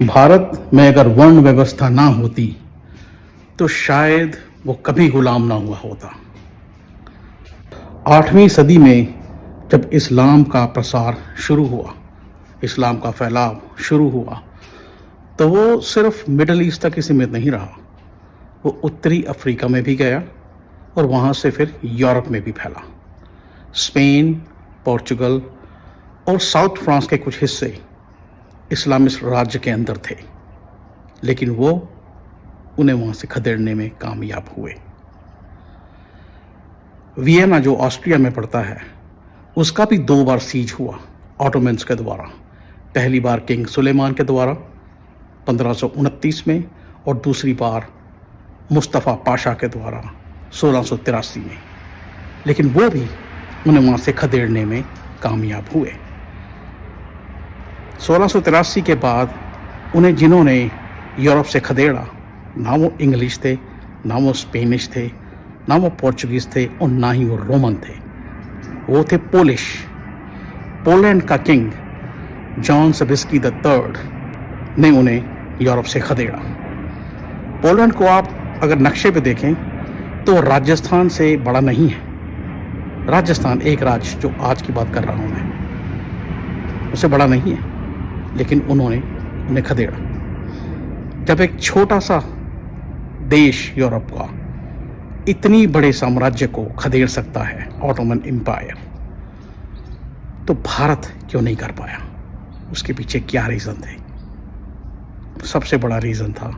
भारत में अगर वर्ण व्यवस्था ना होती तो शायद वो कभी गुलाम ना हुआ होता। 8वीं सदी में जब इस्लाम का प्रसार शुरू हुआ, इस्लाम का फैलाव शुरू हुआ, तो वो सिर्फ मिडल ईस्ट तक ही सीमित नहीं रहा। वो उत्तरी अफ्रीका में भी गया और वहाँ से फिर यूरोप में भी फैला। स्पेन, पोर्चुगल और साउथ फ्रांस के कुछ हिस्से इस्लामिस्ट राज्य के अंदर थे, लेकिन वो उन्हें वहाँ से खदेड़ने में कामयाब हुए। वियना जो ऑस्ट्रिया में पड़ता है, उसका भी 2 बार सीज हुआ ऑटोमन्स के द्वारा। पहली बार किंग सुलेमान के द्वारा 1529 में और दूसरी बार मुस्तफ़ा पाशा के द्वारा 1683 में, लेकिन वो भी उन्हें वहाँ से खदेड़ने में कामयाब हुए। 1683 के बाद उन्हें जिन्होंने यूरोप से खदेड़ा, ना वो इंग्लिश थे, ना वो स्पेनिश थे, ना वो पोर्चुगीज़ थे और ना ही वो रोमन थे। वो थे पोलिश। पोलैंड का किंग जॉन सबिस्की III ने उन्हें यूरोप से खदेड़ा। पोलैंड को आप अगर नक्शे पे देखें तो राजस्थान से बड़ा नहीं है। राजस्थान एक राज्य जो आज की बात कर रहा हूँ मैं, उससे बड़ा नहीं है, लेकिन उन्होंने उन्हें खदेड़ा। जब एक छोटा सा देश यूरोप का इतनी बड़े साम्राज्य को खदेड़ सकता है, ऑटोमन एम्पायर, तो भारत क्यों नहीं कर पाया? उसके पीछे क्या रीज़न थे? सबसे बड़ा रीज़न था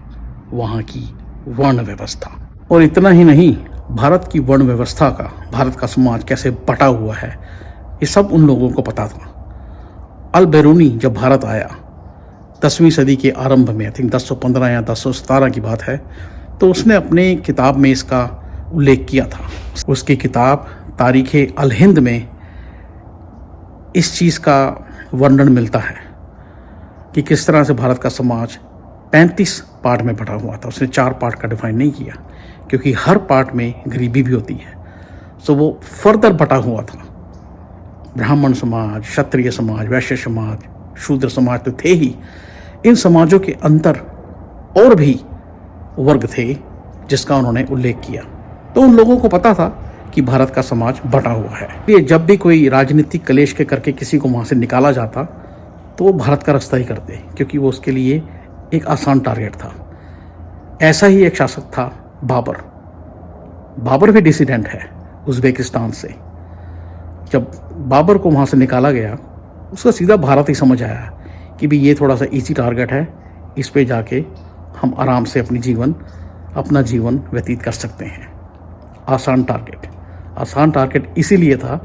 वहाँ की वर्ण व्यवस्था। और इतना ही नहीं, भारत की वर्ण व्यवस्था का, भारत का समाज कैसे बटा हुआ है, ये सब उन लोगों को पता था। अल बेरूनी जब भारत आया 10वीं सदी के आरंभ में, आई थिंक 1015 या 1017 की बात है, तो उसने अपने किताब में इसका उल्लेख किया था। उसकी किताब तारीख़ अल हिंद में इस चीज़ का वर्णन मिलता है कि किस तरह से भारत का समाज 35 पार्ट में बटा हुआ था। उसने 4 पार्ट का डिफाइन नहीं किया, क्योंकि हर पार्ट में गरीबी भी होती है। सो वो फर्दर बटा हुआ था। ब्राह्मण समाज, क्षत्रिय समाज, वैश्य समाज, शूद्र समाज तो थे ही। इन समाजों के अंदर और भी वर्ग थे जिसका उन्होंने उल्लेख किया। तो उन लोगों को पता था कि भारत का समाज बटा हुआ है। ये जब भी कोई राजनीतिक कलेश के करके किसी को वहाँ से निकाला जाता तो वो भारत का रास्ता ही करते, क्योंकि वो उसके लिए एक आसान टारगेट था। ऐसा ही एक शासक था बाबर। बाबर भी डिसिडेंट है उज़्बेकिस्तान से। जब बाबर को वहाँ से निकाला गया, उसका सीधा भारत ही समझ आया कि भी ये थोड़ा सा इजी टारगेट है, इस पे जाके हम आराम से अपना जीवन व्यतीत कर सकते हैं। आसान टारगेट इसीलिए था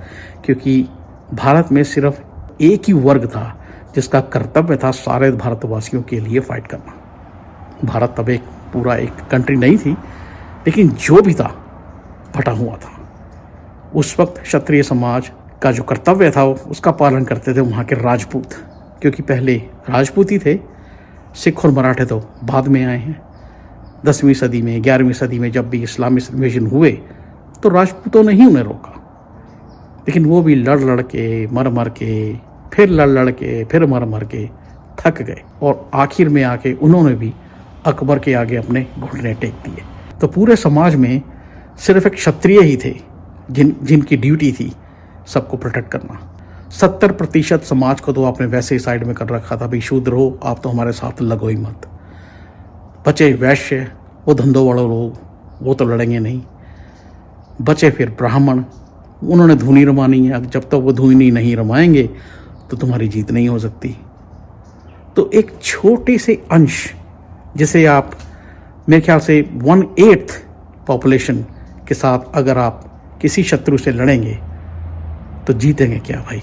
क्योंकि भारत में सिर्फ एक ही वर्ग था जिसका कर्तव्य था सारे भारतवासियों के लिए फाइट करना। भारत तब एक पूरा एक कंट्री नहीं थी, लेकिन जो भी था बटा हुआ था। उस वक्त क्षत्रिय समाज का जो कर्तव्य था उसका पालन करते थे वहाँ के राजपूत, क्योंकि पहले राजपूत ही थे। सिख और मराठे तो बाद में आए हैं। 10वीं सदी में, 11वीं सदी में जब भी इस्लामिक इन्वेजन हुए तो राजपूतों ने ही उन्हें रोका, लेकिन वो भी लड़ के, मर के, फिर लड़ के, फिर मर के थक गए और आखिर में आके उन्होंने भी अकबर के आगे अपने घुटने टेक दिए। तो पूरे समाज में सिर्फ एक क्षत्रिय ही थे जिनकी ड्यूटी थी सबको प्रोटेक्ट करना। 70% समाज को तो आपने वैसे ही साइड में कर रखा था, भाई शूद्र हो, आप तो हमारे साथ लगो ही मत। बचे वैश्य, वो धंधों वाले लोग, वो तो लड़ेंगे नहीं। बचे फिर ब्राह्मण, उन्होंने धुनी रमानी है, जब तक वो धुनी नहीं रमाएंगे तो तुम्हारी जीत नहीं हो सकती। तो एक छोटे से अंश, जिसे आप मेरे ख्याल से 1/8 पॉपुलेशन के साथ अगर आप किसी शत्रु से लड़ेंगे तो जीतेंगे क्या भाई?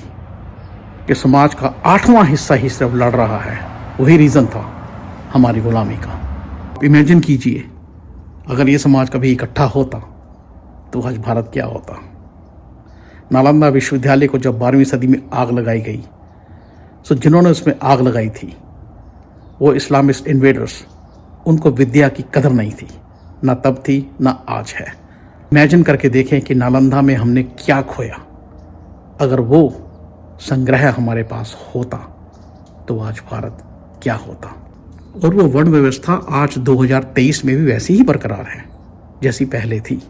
कि समाज का 8वां हिस्सा ही सिर्फ लड़ रहा है। वही रीज़न था हमारी गुलामी का। इमेजिन कीजिए अगर ये समाज कभी इकट्ठा होता तो आज भारत क्या होता। नालंदा विश्वविद्यालय को जब 12वीं सदी में आग लगाई गई, तो जिन्होंने उसमें आग लगाई थी वो इस्लामिस्ट इन्वेडर्स, उनको विद्या की कदर नहीं थी, ना तब थी ना आज है। इमेजिन करके देखें कि नालंदा में हमने क्या खोया। अगर वो संग्रह हमारे पास होता तो आज भारत क्या होता। और वो वर्ण व्यवस्था आज 2023 में भी वैसी ही बरकरार है जैसी पहले थी।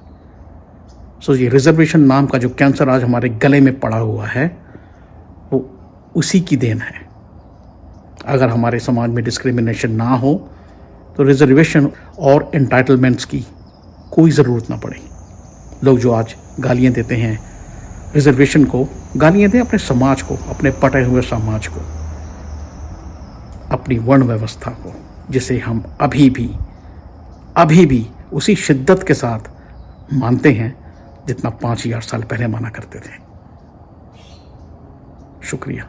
सो ये रिजर्वेशन नाम का जो कैंसर आज हमारे गले में पड़ा हुआ है वो उसी की देन है। अगर हमारे समाज में डिस्क्रिमिनेशन ना हो तो रिजर्वेशन और एंटाइटलमेंट्स की कोई ज़रूरत ना पड़े। लोग जो आज गालियाँ देते हैं रिजर्वेशन को, गालियाँ दें अपने समाज को, अपने पटे हुए समाज को, अपनी वर्ण व्यवस्था को, जिसे हम अभी भी उसी शिद्दत के साथ मानते हैं जितना 5000 साल पहले माना करते थे। शुक्रिया।